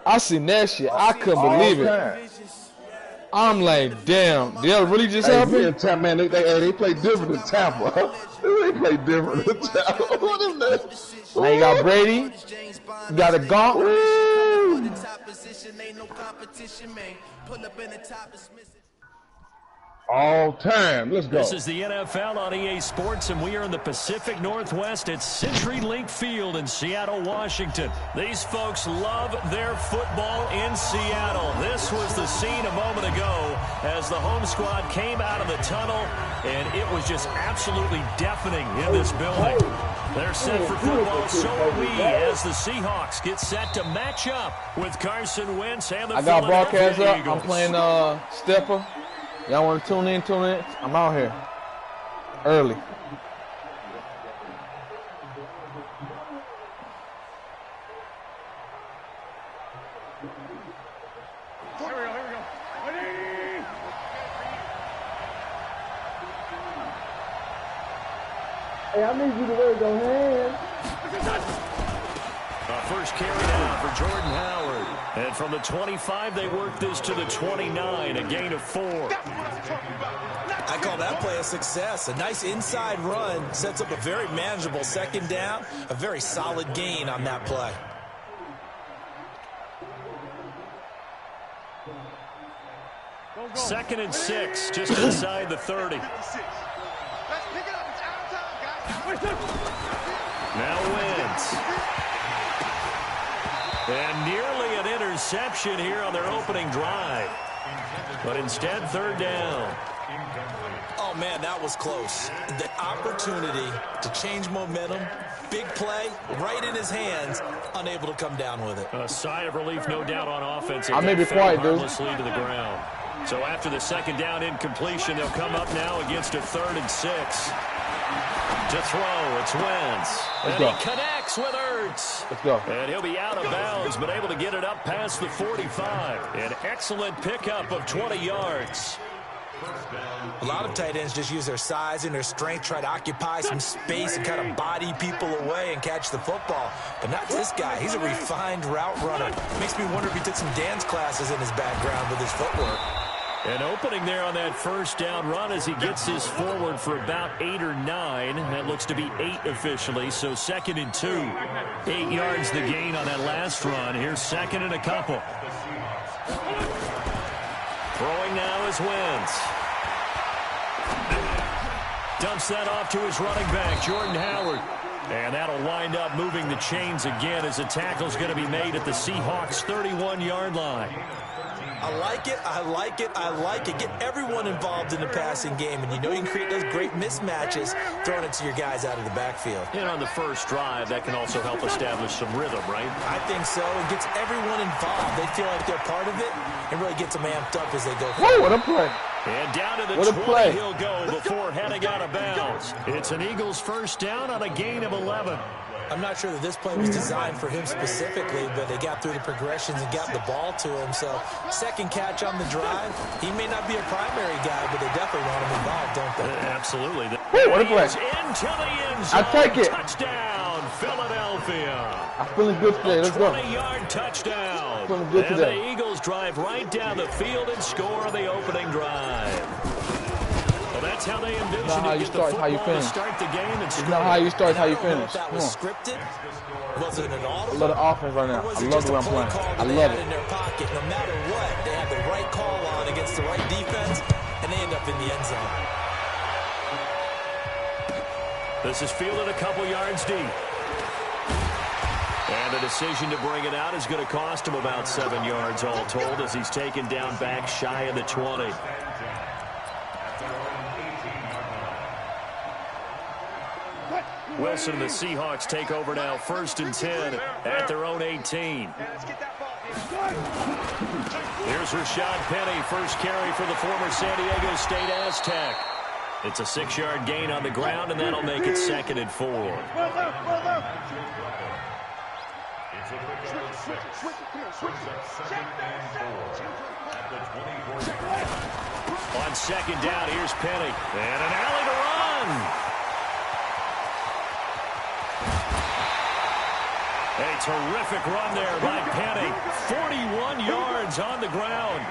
I seen that shit. I couldn't believe it. I'm like, damn, that really just happened? Man, they play different than Tampa. They play different than Tampa. What is that? Now you got Brady. You got a Gaunt. All time. Let's go. This is the NFL on EA Sports, and we are in the Pacific Northwest at CenturyLink Field in Seattle, Washington. These folks love their football in Seattle. This was the scene a moment ago as the home squad came out of the tunnel, and it was just absolutely deafening in this building. They're set for football, so are we, as the Seahawks get set to match up with Carson Wentz and the I got Philadelphia broadcast up. Eagles. I'm playing Stepper. Y'all want to tune in? Tune in. I'm out here early. Here we go. Ready? Hey, I need you to raise your hand. First carry down for Jordan Howard. And from the 25, they work this to the 29, a gain of 4. I call that play a success. A nice inside run sets up a very manageable second down, a very solid gain on that play. Second and 6, just inside the 30. Now Wentz. And nearly an interception here on their opening drive. But instead, third down. Oh, man, that was close. The opportunity to change momentum, big play, right in his hands, unable to come down with it. A sigh of relief, no doubt, on offense. I may be quiet, dude. Harmlessly to the ground. So after the second down incompletion, they'll come up now against a 3rd and 6. To throw, it's Wentz. And he connects with Ertz. Let's go. And he'll be out of bounds, but able to get it up past the 45. An excellent pickup of 20 yards. A lot of tight ends just use their size and their strength, try to occupy some space and kind of body people away and catch the football. But not this guy. He's a refined route runner. Makes me wonder if he took some dance classes in his background with his footwork. An opening there on that first down run as he gets his forward for about 8 or 9. That looks to be 8 officially, so 2nd and 2. 8 yards the gain on that last run. Here's 2nd and a couple. Throwing now is Wentz. Dumps that off to his running back, Jordan Howard. And that'll wind up moving the chains again as the tackle's going to be made at the Seahawks' 31-yard line. I like it, I like it, I like it. Get everyone involved in the passing game, and you know you can create those great mismatches throwing it to your guys out of the backfield. And on the first drive, that can also help establish some rhythm, right? I think so. It gets everyone involved. They feel like they're part of it, and really gets them amped up as they go forward. Whoa, what a play. And down to the 20 he'll go before heading out of bounds. It's an Eagles first down on a gain of 11. I'm not sure that this play was designed for him specifically, but they got through the progressions and got the ball to him. So, second catch on the drive. He may not be a primary guy, but they definitely want him involved, don't they? Absolutely. Woo, what a play. Into the end zone. I take it. Touchdown, Philadelphia. I'm feeling good today. Let's go. 20-yard touchdown. Feeling good today. And the Eagles drive right down the field and score on the opening drive. Well, that's how they envision it. How you start, how you finish. Start the game and it's not how you start, how you finish. That was scripted. Was it an audible? I love the offense right now. I love the way I'm playing. I love it. In their pocket, no matter what, they have the right call on against the right defense, and they end up in the end zone. This is fielded a couple yards deep. And the decision to bring it out is going to cost him about 7 yards all told as he's taken down back shy of the 20. Wilson and the Seahawks take over now, 1st and 10 at their own 18. Here's Rashad Penny, first carry for the former San Diego State Aztec. It's a 6-yard gain on the ground, and that'll make it 2nd and 4. On 2nd down, here's Penny. And an alley to run. A terrific run there by Penny. 41 yards on the ground.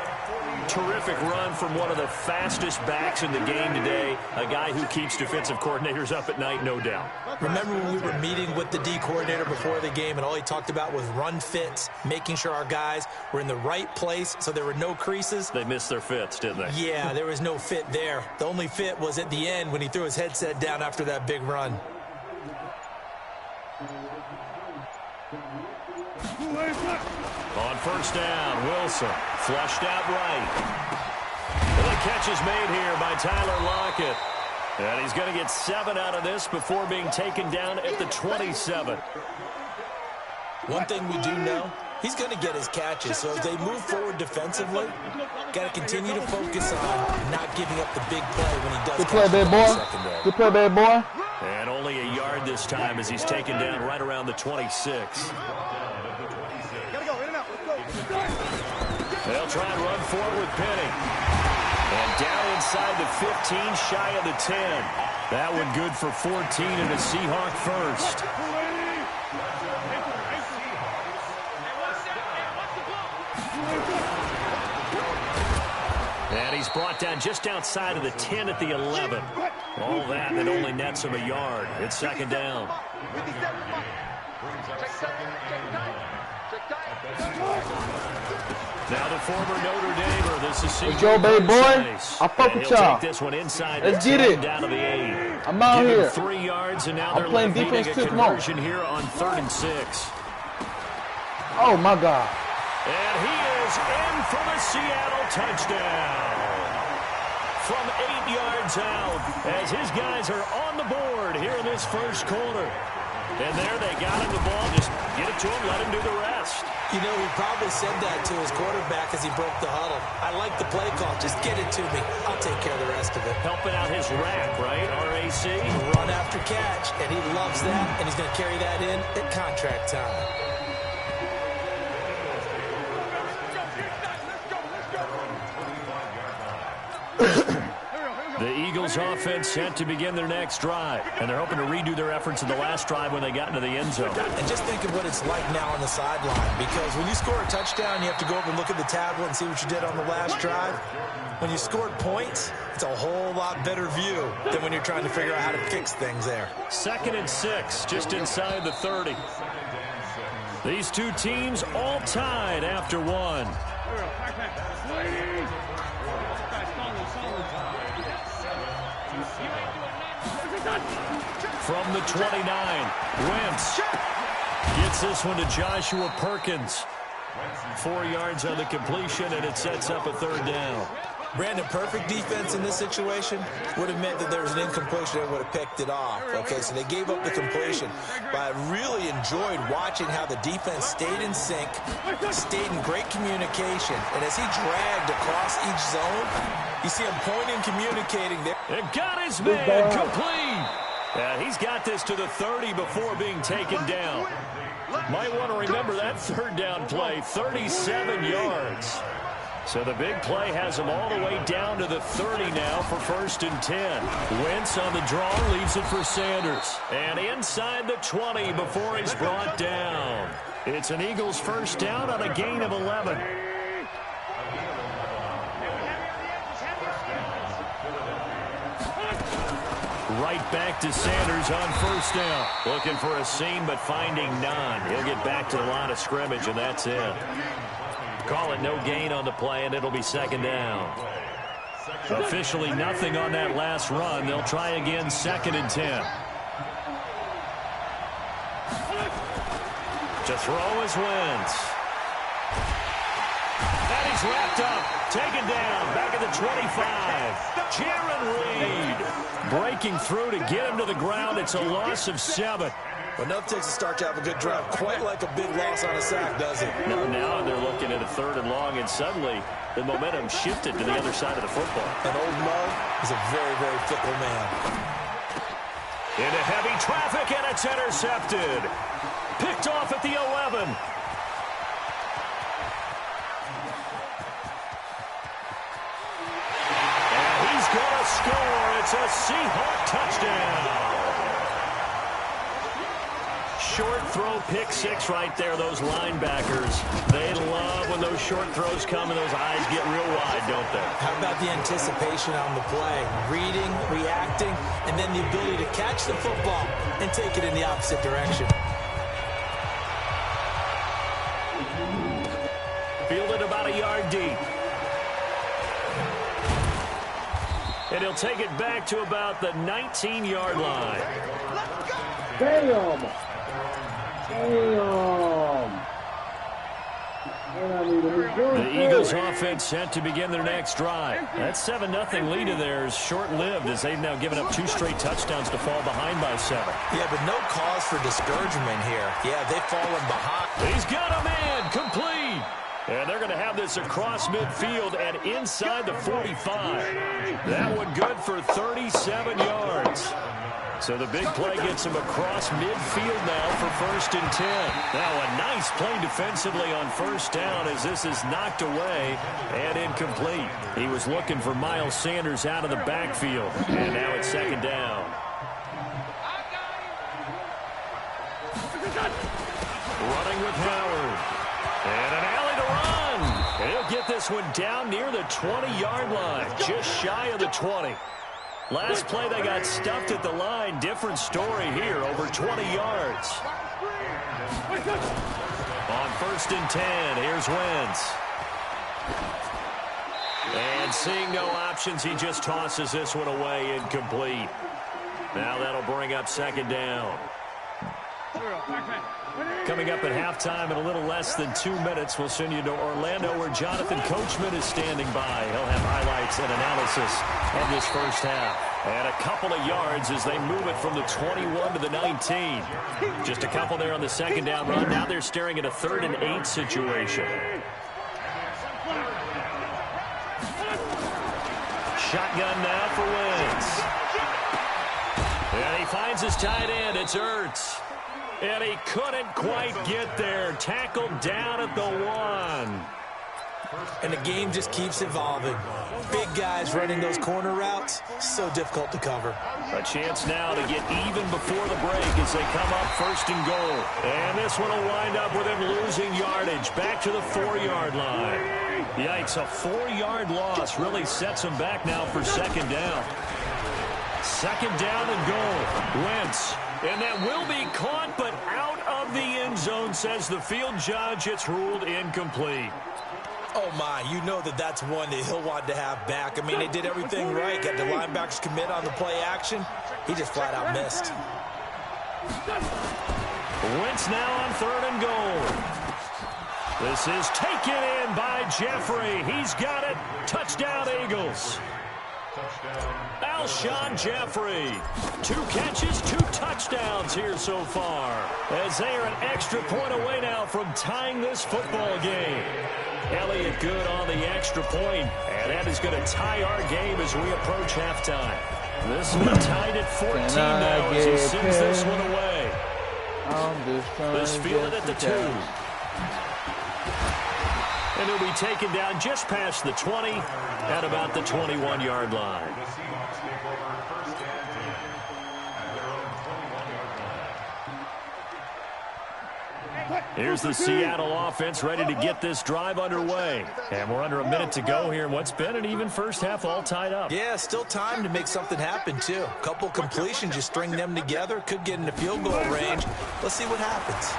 Terrific run from one of the fastest backs in the game today, a guy who keeps defensive coordinators up at night, no doubt. Remember when we were meeting with the D coordinator before the game and all he talked about was run fits, making sure our guys were in the right place so there were no creases? They missed their fits, didn't they? Yeah, there was no fit there. The only fit was at the end when he threw his headset down after that big run. On first down, Wilson flushed out right. And the catch is made here by Tyler Lockett. And he's going to get 7 out of this before being taken down at the 27. One thing we do know, he's going to get his catches. So as they move forward defensively, got to continue to focus on not giving up the big play when he does. Good play, big boy. Good play, big boy. And only a yard this time as he's taken down right around the 26. They'll try and run forward with Penny. And down inside the 15, shy of the 10. That one good for 14 and a Seahawk first. And he's brought down just outside of the 10 at the 11. All that only nets him a yard. It's second down. Now the former Notre Damer, this is Joe, baby boy. I fuck with y'all. This one inside. Let's get it. Down to the 8. I'm out here. 3 yards, and now they're playing defense too. Come on. Here on 3rd and 6. Oh my God. And he is in for the Seattle touchdown. From 8 yards out, as his guys are on the board here in this first quarter. And there they got him the ball. Just get it to him, let him do the rest. You know, he probably said that to his quarterback as he broke the huddle. I like the play call. Just get it to me. I'll take care of the rest of it. Helping out his rack, right? RAC. Run after catch, and he loves that, and he's going to carry that in at contract time. The Eagles offense set to begin their next drive, and they're hoping to redo their efforts in the last drive when they got into the end zone. And just think of what it's like now on the sideline, because when you score a touchdown, you have to go over and look at the tablet and see what you did on the last drive. When you scored points, it's a whole lot better view than when you're trying to figure out how to fix things there. 2nd and 6, just inside the 30. These two teams all tied after one. From the 29, Wentz gets this one to Joshua Perkins. 4 yards on the completion, and it sets up a 3rd down. Brandon, perfect defense in this situation would have meant that there was an incompletion and would have picked it off. Okay, so they gave up the completion. But I really enjoyed watching how the defense stayed in sync, stayed in great communication. And as he dragged across each zone, you see him pointing, communicating there. And got his man complete. He's got this to the 30 before being taken down. Might want to remember that 3rd down play, 37 yards. So the big play has him all the way down to the 30 now for 1st and 10. Wentz on the draw, leaves it for Sanders. And inside the 20 before he's brought down. It's an Eagles 1st down on a gain of 11. Right back to Sanders on 1st down. Looking for a seam, but finding none. He'll get back to the line of scrimmage, and that's it. Call it no gain on the play, and it'll be 2nd down. Officially nothing on that last run. They'll try again, 2nd and 10. To throw is Wentz. And he's wrapped up, taken down, back at the 25. Jaron Reed breaking through to get him to the ground. It's a loss of 7. But enough takes a start to have a good drive. Quite like a big loss on a sack, does it? Now they're looking at a 3rd and long, and suddenly the momentum shifted to the other side of the football. And old Mo is a very, very fickle man. Into heavy traffic, and it's intercepted. Picked off at the 11. And he's going to score. It's a Seahawk touchdown. short throw pick six right there, those linebackers. They love when those short throws come and those eyes get real wide, don't they? How about the anticipation on the play? Reading, reacting, and then the ability to catch the football and take it in the opposite direction. Fielded about a yard deep. And he'll take it back to about the 19-yard line. Damn! The Eagles offense set to begin their next drive. That 7-0 lead of theirs short-lived as they've now given up 2 straight touchdowns to fall behind by 7. Yeah, but no cause for discouragement here. Yeah, they've fallen behind. He's got a man complete. And they're going to have this across midfield and inside the 45. That one good for 37 yards. So the big play gets him across midfield now for 1st and 10. Now a nice play defensively on 1st down as this is knocked away and incomplete. He was looking for Miles Sanders out of the backfield. And now it's 2nd down. Running with Howard. And an alley to run. And he'll get this one down near the 20-yard line, just shy of the 20. Last play, they got stuffed at the line. Different story here, over 20 yards. On 1st and 10, here's Wentz. And seeing no options, he just tosses this one away, incomplete. Now that'll bring up 2nd down. Coming up at halftime in a little less than 2 minutes, we'll send you to Orlando where Jonathan Coachman is standing by. He'll have highlights and analysis of this first half. And a couple of yards as they move it from the 21 to the 19. Just a couple there on the 2nd down run. Now they're staring at a 3rd and 8 situation. Shotgun now for Wentz. And he finds his tight end. It's Ertz. And he couldn't quite get there. Tackled down at the 1. And the game just keeps evolving. Big guys running those corner routes, so difficult to cover. A chance now to get even before the break as they come up 1st and goal. And this one will wind up with him losing yardage back to the 4-yard line. Yikes, a 4-yard loss really sets him back now for 2nd down. 2nd down and goal. Wentz. And that will be caught, but out of the end zone, says the field judge. It's ruled incomplete. Oh, my. You know that's one that he'll want to have back. I mean, they did everything right. Got the linebackers commit on the play action. He just flat out missed. Wentz now on 3rd and goal. This is taken in by Jeffrey. He's got it. Touchdown, Eagles. Alshon Jeffrey. 2 catches, 2 touchdowns here so far. As they are an extra point away now from tying this football game. Elliott good on the extra point, and that is going to tie our game as we approach halftime. This one tied at 14 now as he sends this one away. This fielded at the 2. And he'll be taken down just past the 20 at about the 21-yard line. Here's the Seattle offense ready to get this drive underway. And we're under a minute to go here in what's been an even first half all tied up. Yeah, still time to make something happen, too. A couple completions, just string them together. Could get into field goal range. Let's see what happens.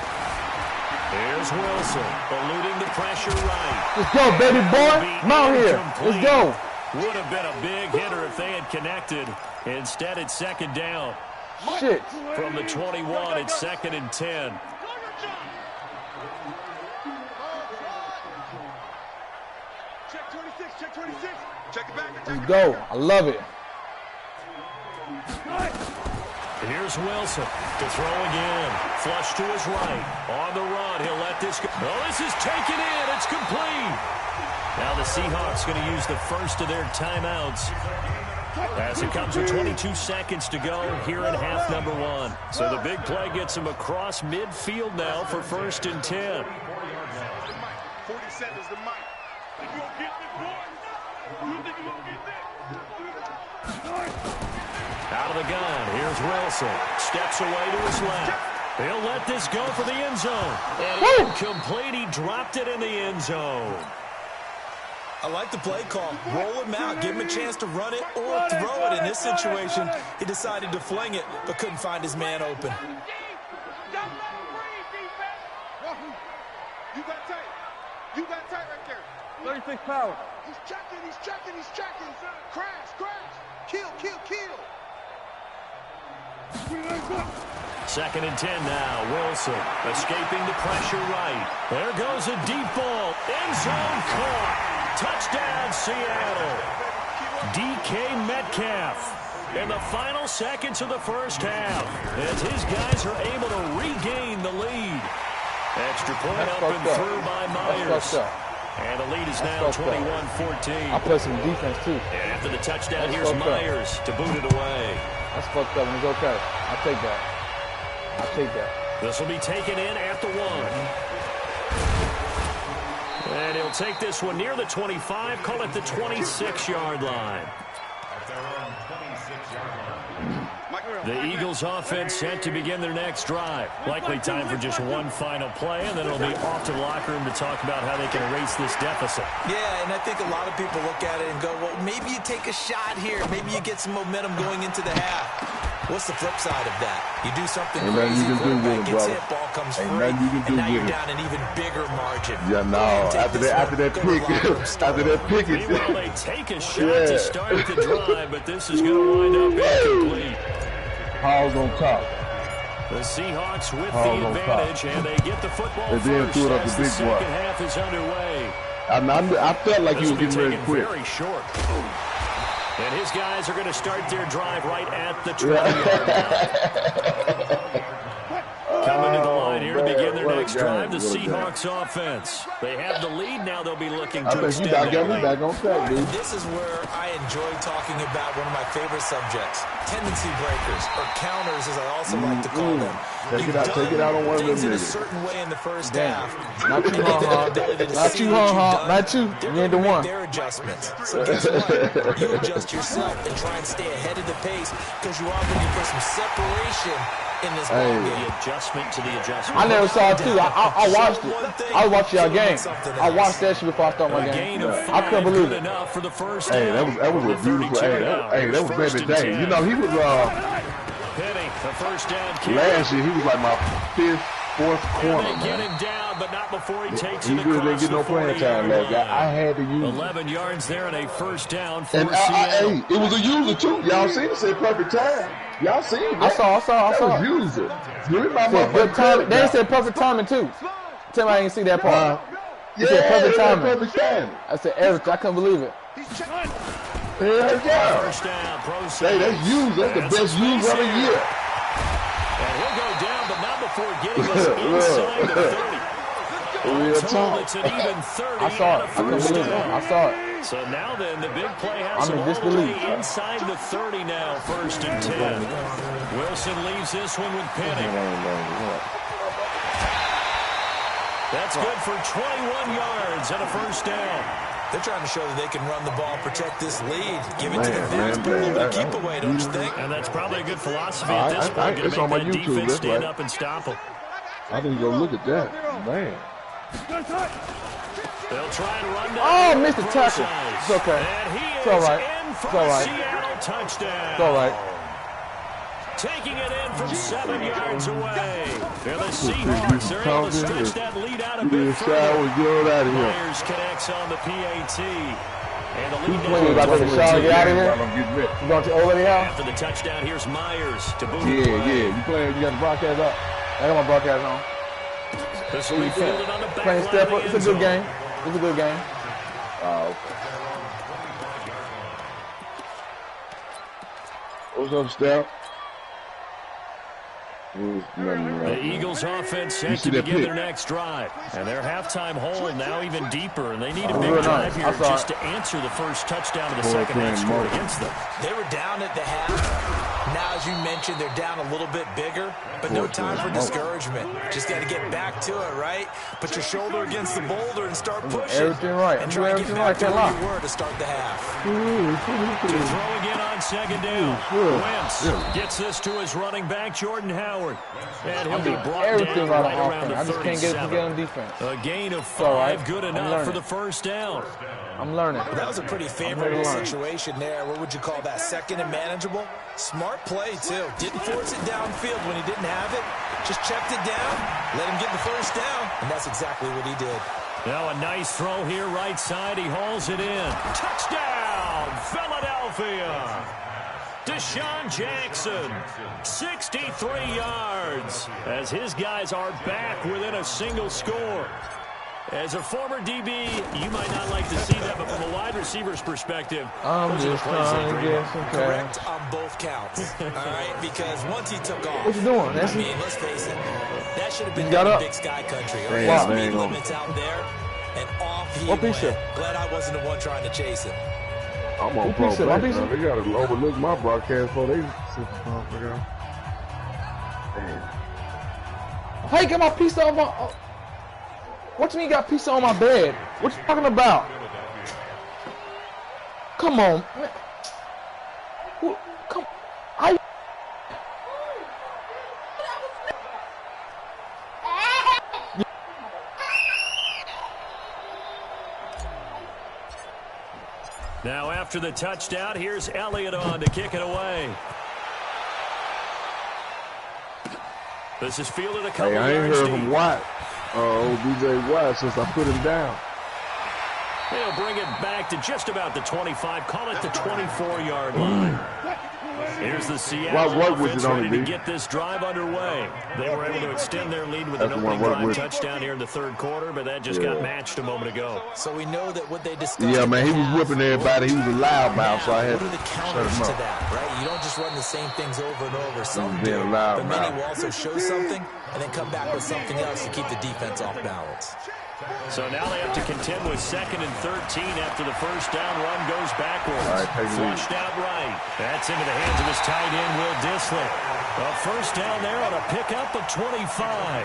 Here's Wilson, eluding the pressure right. Let's go, baby boy. Come on here. Let's go. Would have been a big hitter if they had connected. Instead, it's 2nd down. Shit. From the 21, it's 2nd and 10. Check 26, check 26. Check it back. Let's go. I love it. Here's Wilson to throw again. Flush to his right. On the run, he'll let this go. Oh, this is taken in. It's complete. Now the Seahawks going to use the first of their timeouts as it comes with 22 seconds to go here in half number 1. So the big play gets him across midfield now for 1st and 10. 47 is the mic. Think you gonna get this, boy? You think you gonna get this? Out of the gun, here's Wilson. Steps away to his left. He'll let this go for the end zone. And incomplete. He dropped it in the end zone. I like the play call. Roll him out. Give him a chance to run it or throw it. In this situation, he decided to fling it, but couldn't find his man open. You got tight. You got tight right there. 36 power. He's checking. He's checking. He's checking. Crash. Crash. Kill. Kill. Kill. 2nd and 10 now. Wilson escaping the pressure right. There goes a deep ball. End zone caught. Touchdown, Seattle. DK Metcalf in the final seconds of the first half as his guys are able to regain the lead. Extra point up and through by Myers. And the lead is now 21-14. I play some defense, too. And after the touchdown, here's Myers to boot it away. That's fucked up, and it's okay. I'll take that. I'll take that. This will be taken in at the 1. And he'll take this one near the 25, call it the 26-yard line. The Eagles offense set to begin their next drive. Likely time for just one final play, and then it'll be off to the locker room to talk about how they can erase this deficit. Yeah, and I think a lot of people look at it and go, well, maybe you take a shot here. Maybe you get some momentum going into the half. What's the flip side of that? You do something crazy, quarterback gets hit, ball comes free, and now you're down an even bigger margin. Yeah, no, after that pick, Meanwhile, they take a shot to start the drive, but this is going to wind up incomplete. Hall's on top. The Seahawks with the advantage, and they get the football first as the second half is underway. I felt like he was getting ready to quit. Very short. And his guys are going to start their drive right at the 20-yard line. Coming to the line here to begin their next drive, the Seahawks offense. They have the lead now. They'll be looking to extend that lead. Back on track, dude. This is where I enjoy talking about one of my favorite subjects, tendency breakers, or counters, as I also like to call them. Take it out on one of them niggas. In a niggas. certain way in the first half. Not you, Not you, Not you. You ain't the one. Their adjustments. So guess what? You adjust yourself and try and stay ahead of the pace because you are going to put some separation in this ball game. The adjustment to the adjustment. I never saw it, too. I watched it. I watched y'all game. I watched that shit before I started my game. I couldn't believe it. For the first hey, that was a beautiful. Hey, that was baby day. You know, he was Penny, the first down kick. Last year he was like my fourth corner, man. Get him down, but not before he takes it across didn't get no playing time last guy. I had to use 11 yards there and a first down for and Seattle. Hey, it was a user too. Y'all seen it? Said perfect time. Y'all seen it? I saw. That was user. Good timing. They said perfect timing too. Tell me I didn't see that part. They said perfect timing. I said everything. I couldn't believe it. Yeah. First down, hey, that's used. That's the best use of the year. And he'll go down, but not before getting us inside the 30. It's an even 30. I saw it. I couldn't believe it. I saw it. So now then, the big play has him all the way inside the 30 now, 1st and 10. Wilson leaves this one with Penny. That's good for 21 yards and a first down. They're trying to show that they can run the ball, protect this lead, give it to the fans, put a little bit of keep away, don't you think? And that's probably a good philosophy at this point, to make that defense stand up and stop them. I didn't go look at that, man. They'll try and run down. Oh, missed the tackle. It's okay. And he it's all right. in for it's all right. Seattle touchdown. It's all right. Taking it in from 7 yards away. And the Seahawks are able to stretch that lead out a bit further. Myers connects on the PAT. And the lead now. About to get out of here? You going to over here? After the touchdown, here's Myers to boot it away. Yeah. You playing? You got the broadcast up? I got my broadcast on. This will be fielded on the back playing step up. It's a good game. It's a good game. Oh, okay. What's up, Steph? The Eagles offense set to begin their next drive. And their halftime hole now even deeper. And they need a big drive here just to answer the first touchdown of the second half scored against them. They were down at the half. Now, as you mentioned, they're down a little bit bigger, but no time for discouragement. Just got to get back to it, right? Put your shoulder against the boulder and start pushing. Everything right. And try to get back to where you were to start the half. To throw again on second down. Wentz gets this to his running back, Jordan Howard. And he'll be brought down right around the 37. I just can't get it together on defense. A gain of 5, good enough for the first down. I'm learning. Well, that was a pretty favorable situation there. What would you call that? Second and manageable? Smart play, too. Didn't force it downfield when he didn't have it. Just checked it down, let him get the first down, and that's exactly what he did. Now a nice throw here, right side. He hauls it in. Touchdown, Philadelphia. Deshaun Jackson, 63 yards, as his guys are back within a single score. As a former DB, you might not like to see that, but from a wide receiver's perspective, I'm just trying to get some correct on both counts. All right, because once he took off, what you doing? I mean, let's face it, that should have been the Big Sky Country. Or speed limits out there, and off he went. Glad I wasn't the one trying to chase him. I'm on pro black now. They got to overlook my broadcast for they sit the motherfucker. How you get my pizza on my... What do you mean you got pizza on my bed? What you talking about? Come on, man. Come. Now after the touchdown, here's Elliott on to kick it away. This is fielded a couple I ain't yards heard deep. from Watt. DJ Watt since I put him down. They'll bring it back to just about the 25. Call it the 24-yard line. Here's the Seattle offense ready to get this drive underway. They were able to extend their lead with an opening drive touchdown here in the third quarter, but that just got matched a moment ago. So we know that what they discussed. Yeah, man, he was whipping everybody. He was a loudmouth, so I had to shut him up. What are the counters to that, right? You don't just run the same things over and over. Some do, but many will also show something and then come back with something else to keep the defense off balance. So now they have to contend with 2nd and 13 after the first down run goes backwards. Flushed out right. That's into the hands of his tight end, Will Dissly. A first down there on a pickup of 25.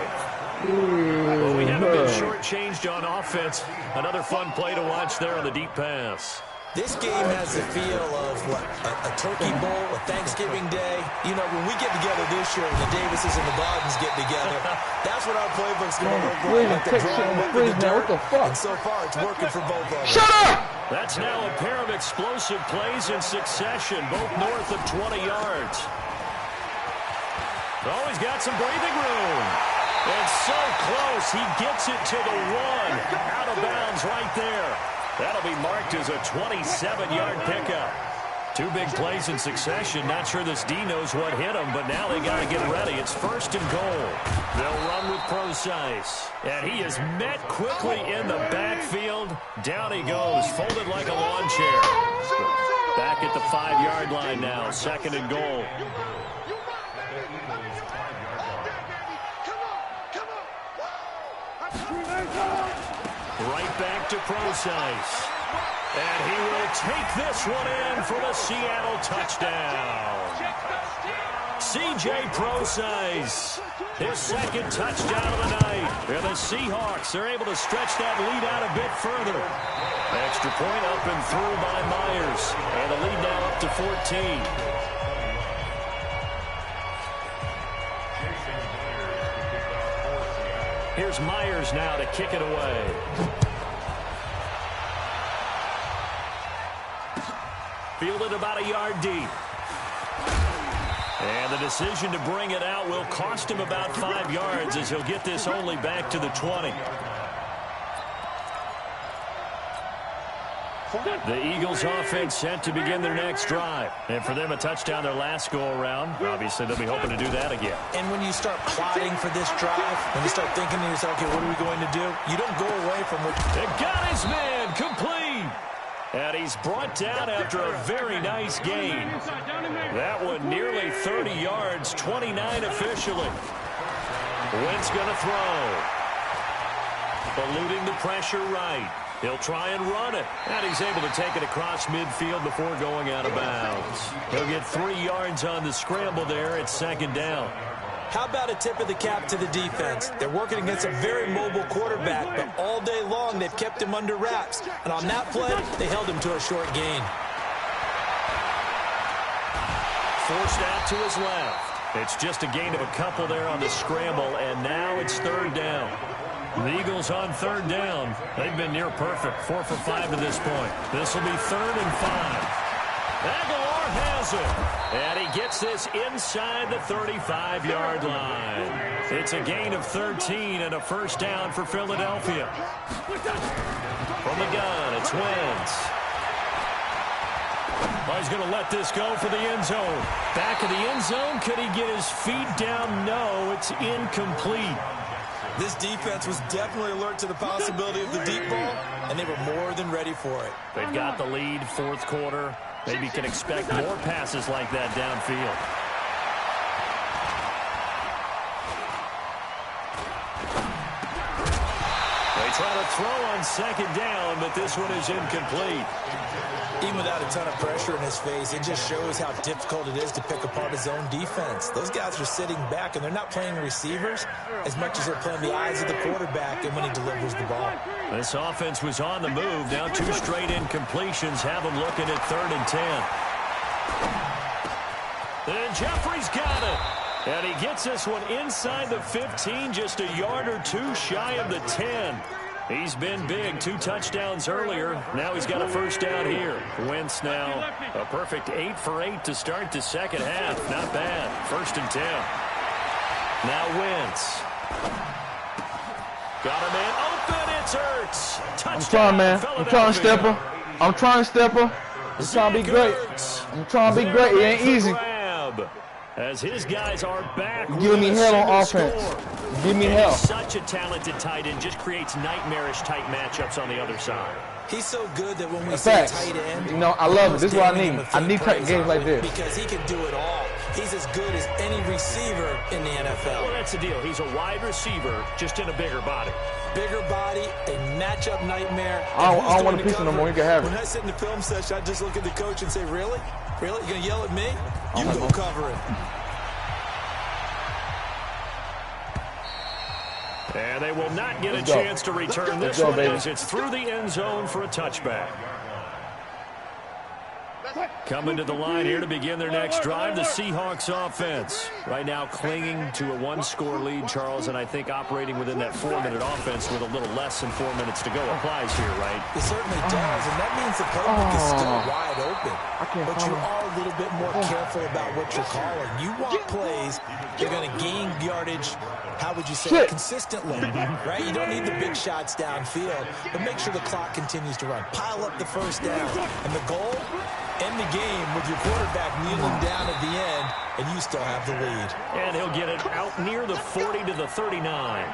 Well, we haven't been shortchanged on offense. Another fun play to watch there on the deep pass. This game has the feel of what, a turkey bowl, a Thanksgiving day. You know, when we get together this year, when the Davises and the Gardens get together, that's what our playbook's going to look like. What the fuck? And so far, it's working for both of us. Shut up! That's now a pair of explosive plays in succession, both north of 20 yards. Oh, he's got some breathing room. And so close, he gets it to the 1. Out of bounds right there. That'll be marked as a 27-yard pickup. 2 big plays in succession. Not sure this D knows what hit him, but now they got to get ready. It's 1st and goal. They'll run with Procise. And he is met quickly in the backfield. Down he goes, folded like a lawn chair. Back at the 5-yard line now, 2nd and goal. Right back to Procise. And he will take this one in for the Seattle touchdown. C.J. Procise, his 2nd touchdown of the night. And the Seahawks are able to stretch that lead out a bit further. Extra point up and through by Myers. And the lead now up to 14. Here's Myers now to kick it away. Fielded about a yard deep. And the decision to bring it out will cost him about 5 yards as he'll get this only back to the 20. The Eagles offense set to begin their next drive. And for them, a touchdown their last go-around. Obviously, they'll be hoping to do that again. And when you start plotting for this drive, when you start thinking to yourself, okay, what are we going to do? You don't go away from what... They got his man complete. And he's brought down after a very nice gain. That one nearly 30 yards, 29 officially. Wentz going to throw. Eluding the pressure right. He'll try and run it. And he's able to take it across midfield before going out of bounds. He'll get 3 yards on the scramble there. It's 2nd down. How about a tip of the cap to the defense? They're working against a very mobile quarterback, but all day long they've kept him under wraps. And on that play, they held him to a short gain. Forced out to his left. It's just a gain of a couple there on the scramble, and now it's 3rd down. The Eagles on 3rd down. They've been near perfect, 4 for 5 to this point. This will be 3rd and 5. Aguilar has it, and he gets this inside the 35-yard line. It's a gain of 13 and a 1st down for Philadelphia. From the gun, it's Wentz. Well, he's going to let this go for the end zone. Back of the end zone. Could he get his feet down? No, it's incomplete. This defense was definitely alert to the possibility of the deep ball, and they were more than ready for it. They've got the lead, 4th quarter. Maybe can expect more passes like that downfield. They try to throw on 2nd down, but this one is incomplete. Even without a ton of pressure in his face, it just shows how difficult it is to pick apart his own defense. Those guys are sitting back, and they're not playing receivers as much as they're playing the eyes of the quarterback and when he delivers the ball. This offense was on the move. Now 2 straight incompletions have them looking at 3rd and 10. And Jeffrey's got it. And he gets this one inside the 15, just a yard or 2 shy of the 10. He's been big, 2 touchdowns earlier. Now he's got a 1st down here. Wentz now a perfect 8 for 8 to start the 2nd half. Not bad. 1st and 10. Now Wentz. Got a man open. It's Ertz. Touchdown. I'm trying, man. I'm trying to step her. I'm trying to step her. I'm trying to be great. I'm trying to be great. It ain't easy. As his guys are back. Give me hell on offense. Give me hell. Such a talented tight end, just creates nightmarish type matchups on the other side. He's so good that when we say tight end, you know, I love it. This is what I need. I need tight games like this. Because he can do it all. He's as good as any receiver in the NFL. Well, that's the deal. He's a wide receiver, just in a bigger body. Bigger body, a matchup nightmare. I don't want to piece no more. You can have it. When I sit in the film session, I just look at the coach and say, really? Really? You going to yell at me? You go cover it. And they will not get a chance to return this one as it's through the end zone for a touchback. Coming to the line here to begin their next drive, the Seahawks offense. Right now clinging to a 1-score lead, Charles, and I think operating within that 4-minute offense with a little less than 4 minutes to go applies here, right? It certainly does, and that means the playbook is still wide open. But you are a little bit more careful about what you're calling. You want plays that are going to gain yardage, how would you say, consistently, right? You don't need the big shots downfield, but make sure the clock continues to run. Pile up the 1st down, and the goal, end the game with your quarterback kneeling down at the end, and you still have the lead. And he'll get it out near the 40 to the 39.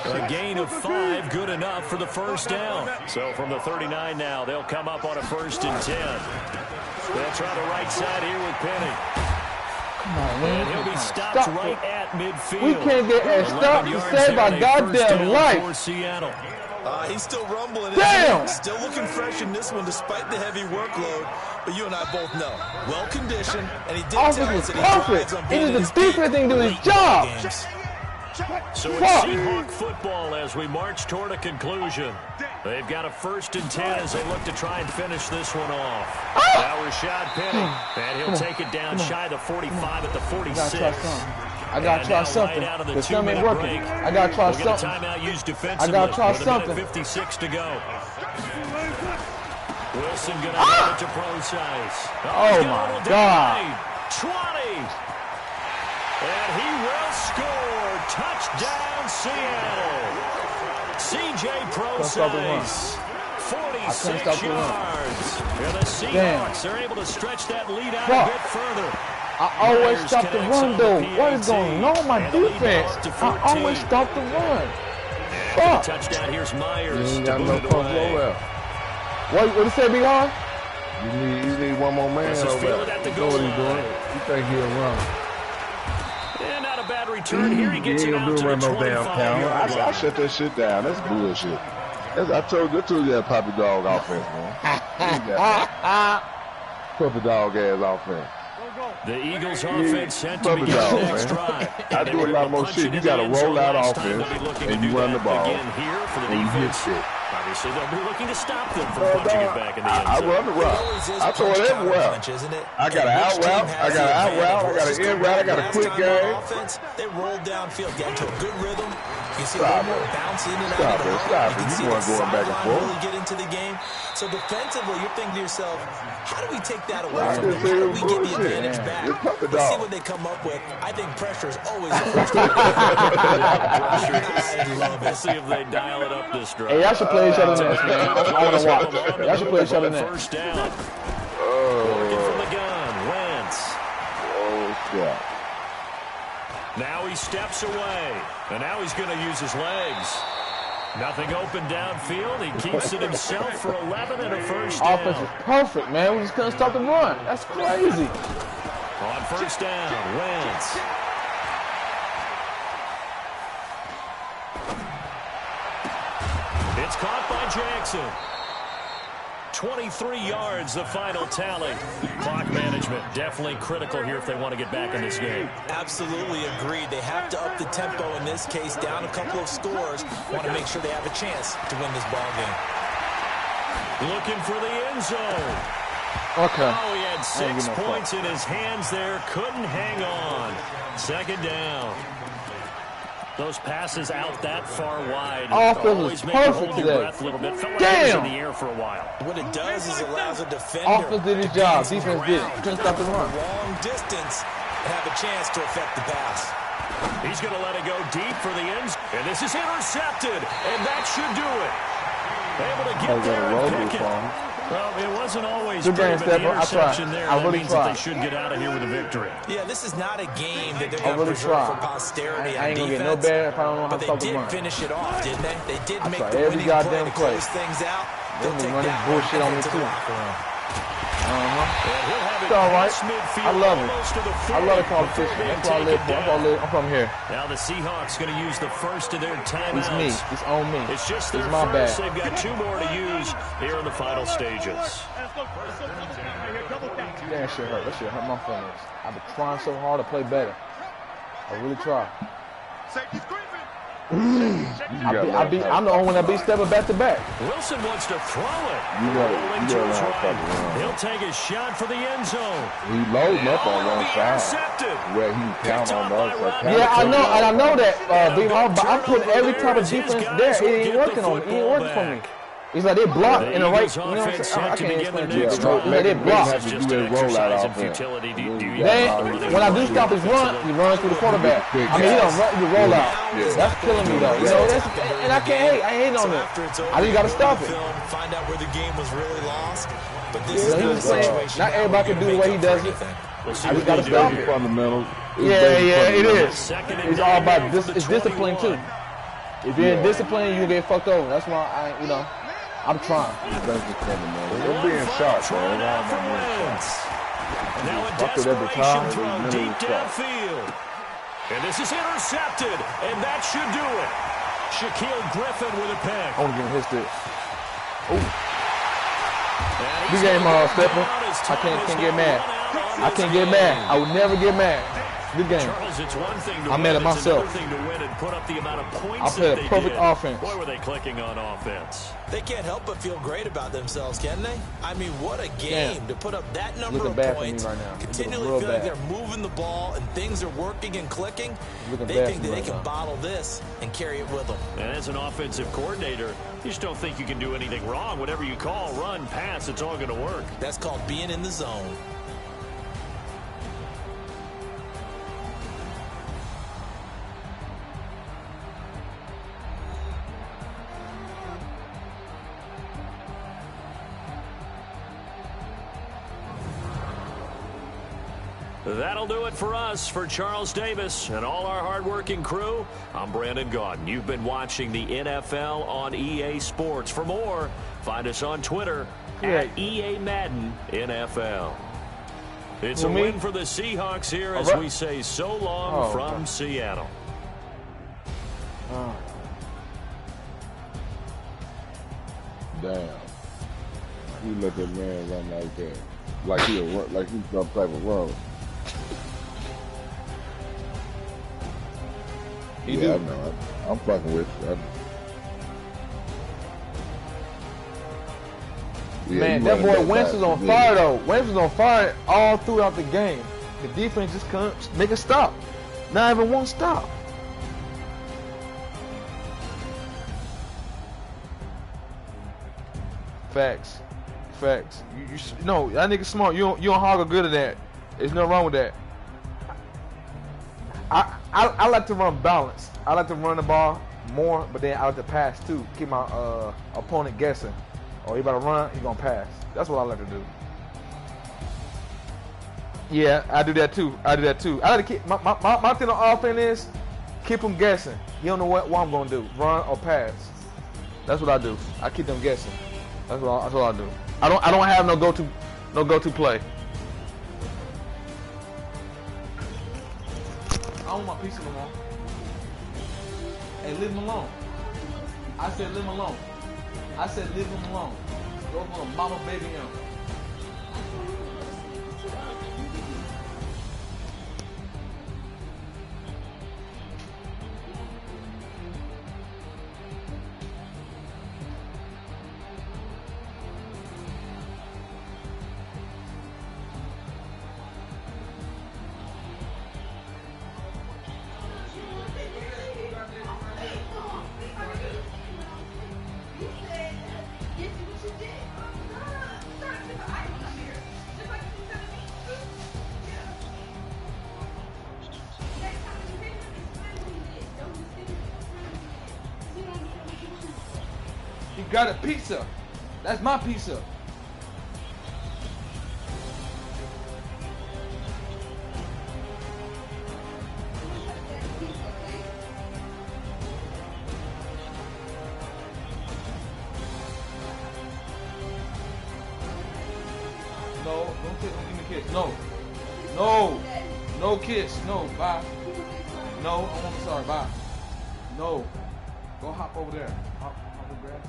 A gain of 5, good enough for the 1st down. So from the 39 now, they'll come up on a 1st and 10. They'll try the right side here with Penny. Come on, man. And he'll be stopped right at midfield. We can't get a stop to save our goddamn life. For Seattle. He's still rumbling. Damn! Still looking fresh in this one despite the heavy workload. But you and I both know. Well-conditioned, and he did tell us that he thrives on being it is the defense thing to do his job. So it's Seahawk football as we march toward a conclusion. They've got a 1st and 10 as they look to try and finish this one off. Now Rashad Penny, and he'll take it down shy of the 45 at the 46. I gotta try something. The film ain't working. I gotta try something. Timeout used defensively. I gotta try something. 56 to go. Wilson gonna get it to Procise. Oh my God. 20. And he will score. Touchdown, Seattle. C.J. Procise. 46 yards. And the Seahawks are able to stretch that lead out a bit further. I always stop the run, though. What is going on with my defense? I always stop the run. Fuck. Touchdown. Here's Myers. You ain't got no coach well. What did it say, Big Hon? You need one more man over there. You know what he's doing. You think he'll run. And not a bad return here. He gets it out to the 25-yard line. I shut that shit down. That's bullshit. I told you that puppy dog offense, man. Puppy dog ass offense. The Eagles offense set to begin the next drive. I do a lot more shit. You got to roll out offense and you run the ball. Again here for the and you hit defense. shit. Obviously, they'll be looking to stop them from punching it back in the end I zone. run the route. I throw it everywhere. I got an out route. I got an out route. I got an in route. I got a quick game. They roll downfield, get into a good rhythm. You see Stop a little more bounce in and out Stop of the it. huddle. Stop You it. can see You the weren't going back and sideline forth. really get into the game. So defensively, you're thinking to yourself, how do we take that away I from them? just How do said we get the bullshit. advantage back? You're puppy Let's see dog. what they come up with. I think pressure is always the first thing. I love it. We'll see if they dial it up this drive. Hey, y'all should play each other next, man. I want to watch. Y'all should play each other next. First down. Looking from the gun. Wentz. Oh, shit. Now he steps away. And now he's going to use his legs. Nothing open downfield. He keeps it himself for 11 and a first down. Offense is perfect, man. We just couldn't stop the run. That's crazy. On first down, Wentz. It's caught by Jackson. 23 yards, the final tally. Clock management definitely critical here if they want to get back in this game. Absolutely agreed. They have to up the tempo in this case, down a couple of scores. Want to make sure they have a chance to win this ball game. Looking for the end zone. Okay. Oh, he had 6 points in his hands there. Couldn't hang on. Second down. Those passes out that far wide. Offense is perfect today. Damn. In the air for a while. What it does is allows a defender. Offense did his job. Defense did. Couldn't stop the run. Long distance and have a chance to affect the pass. He's going to let it go deep for the end. And this is intercepted. And that should do it. Able to get there and pick it. Well, it wasn't always good game, the I interception there. tried. I that really means tried. that they should get out of here with a victory. Yeah, this is not a game that they're I going to really preserve tried. for posterity I ain't on gonna get no defense. bad if I don't know how But to they stop the did run. finish it off, didn't they? They did I make tried the every winning play goddamn to play. close things out. They've They'll been take running that bullshit on me into the too. locker room. It's all right. I love it. I love the competition. That's why I live for. I'm from here. Now the Seahawks going to use the first of their timeouts. It's me. It's on me. It's just their my first. bad. They've got 2 more to use here in the final stages. That shit hurt. That shit hurt my feelings. I've been trying so hard to play better. I really try. I'm the only one that be stepping back to back. Wilson wants to throw it. You gotta learn how to run. He'll take a shot for the end zone. He loading up on one side. Intercepted. Where he can count on the other side. Yeah, I know, and I know that. I put every type of defense there. It ain't working on me. It ain't working for me. It's like they block in the right. You know what I'm saying? I can't explain to you. They block. Have to do their rollout offense. When I do stop his run, he runs through the quarterback. I mean, he don't run the rollout. That's killing me though. You know, and I can't hate. I ain't on it. I just gotta stop it. Find out where the game was really lost. But this You know, is the situation. not everybody can do the way he does it. I just gotta stop it. Fundamentals. Yeah, it is. It's all about it's discipline too. If you're indisciplined, you get fucked over. That's why I'm trying. They're being sharp, bro. Now a desperation throw deep downfield. And this is intercepted, and that should do it. Shaquille Griffin with a pick. I want to give him his stick. Good game, Stepper. I can't get mad. I can't get mad. I would never get mad. Good game. Charles, it's one thing to I'm mad at myself. It's another thing to win and put up the amount of points I played a perfect offense. Boy, were they clicking on offense. They can't help but feel great about themselves, can they? I mean, what a game to put up that number of points. Right now. Continually feel like they're moving the ball and things are working and clicking. They think that they can bottle this and carry it with them. And as an offensive coordinator, you just don't think you can do anything wrong. Whatever you call, run, pass, it's all going to work. That's called being in the zone. That'll do it for us. For Charles Davis and all our hardworking crew, I'm Brandon Gaudin. You've been watching the NFL on EA Sports. For more, find us on Twitter at EA Madden NFL. It's a win for the Seahawks here as we say so long from Seattle. damn. You let that man run like that. Like he's some type of run. Yeah, I know. I'm fucking with you. Man, that boy Wentz was on fire though. Wentz was on fire all throughout the game. The defense just couldn't make a stop. Not even one stop. Facts. Facts. You no, that nigga smart. You don't hog good at that. There's nothing wrong with that. I like to run balance. I like to run the ball more, but then I like to pass too. Keep my opponent guessing. Oh, he about to run, he gonna pass. That's what I like to do. Yeah, I do that too. I like to keep my thing on offense is keep him guessing. He don't know what I'm gonna do, run or pass. That's what I do. I keep them guessing. That's what I do. I don't have no go-to play. I want my pizza alone. Hey, leave him alone. I said leave him alone. I said leave him alone. Go for a mama baby him. Got a pizza. That's my pizza. No, don't give me a kiss. No. No. No kiss. No. Bye. No, I'm sorry. Bye. No. Go hop over there. Hop the grass.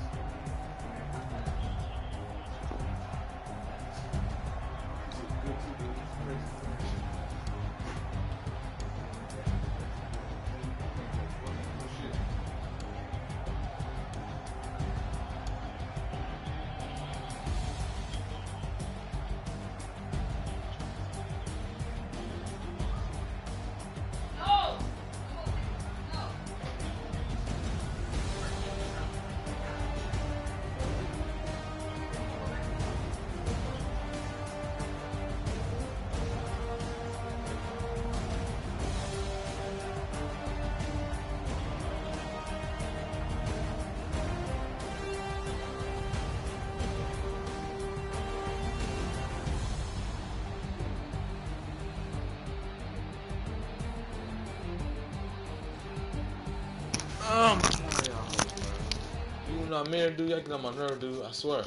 You know what I mean, dude? I get on my nerve, dude. I swear.